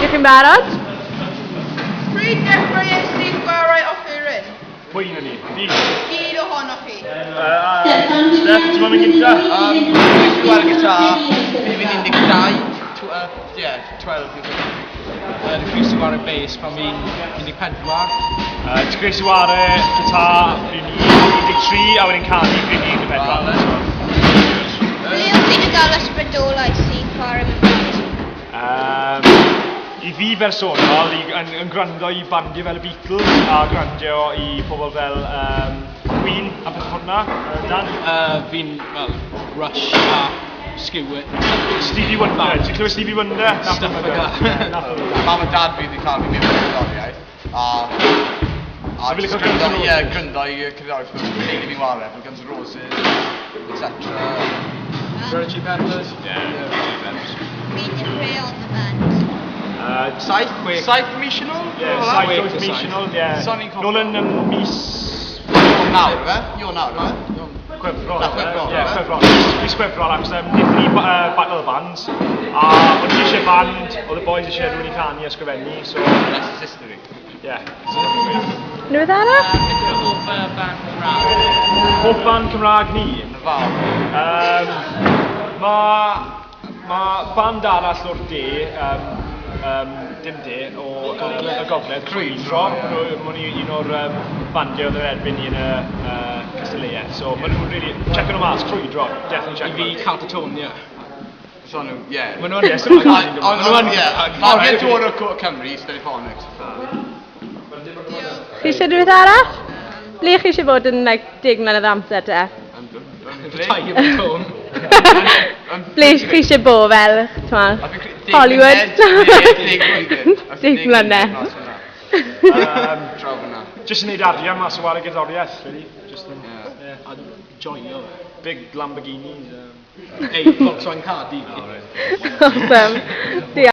Ydych chi'n barod? Pryd dechrau ysdi chwarae offeryn? Pwy na ni? Fi? Gyd ohonoch chi? Steph, ti'n mynd gyda? Dwi'n chwarae gitar, fi fi'n 12, 12 yw Dwi'n Chris i wario bass pan fi'n 14. Ti'n Chris i wario gitar, fi'n 13, a wedyn canu, fi'n 14. Ble oedd chi'n gael ysbrydolaeth i chwarae mewn band? I fi bersonol, yn gwrando i bandiau fel y Beatles a gwrando i pobl fel Queen a beth hwnna, Dan? Fi'n, Rush a Skewer. Stevie Wonder, ti'n clywed Stevie Wonder? Stuff like that. Mam a dad fi wedi cael fi mewn i'r cerddoriaeth. A fi licio Guns N' Roses. gryndo i cerddoriaeth fy teulu fi'n wario, fel Guns N' Roses, etc. Red Chili Peppers? Yeah, Fi'n dechrau on the band. Saith mis yn ôl? Saith mis yn ôl, ie. So ni'n Nôl yn mis... Nawr, fe? Io nawr, fe? Chwefrol. Na, Chwefrol, Ie, ie. Chwefrol. Mis Chwefrol, ac wnaethon ni battle bands. A o'n i eisiau band, oedd y boys eisiau rhywun i canu a sgrifennu, so... That's his history. Ie. Newydd arall? Hoff band Cymraeg. Hoff band Cymraeg ni? Nevarro. Mae band arall o'r de, dim de, o y gogledd, Crwydro. Mae'n un o'r bandiau oedd yn erbyn ni yn y cystadleuaeth. So maen nhw'n really, check nhw mas, Crwydro, definitely check I fi Cartatonia. So nhw, ie. Maen nhw'n yes, maen nhw'n Ond, ie, mae gen tŵr o Cymru, Stereophonics. Chi eisiau rhywbeth arall? Ble chi eisiau fod yn 10 mlynedd o amser te? Retirement home. Ble chi eisiau bod fel, Hollywood? 10 mlynedd. Just yn neud arian mas o wario gerddoriaeth, really. Just yn... A joio fe. Big Lamborghinis. Ei, Volkswagen car, di. Awesome. Diolch.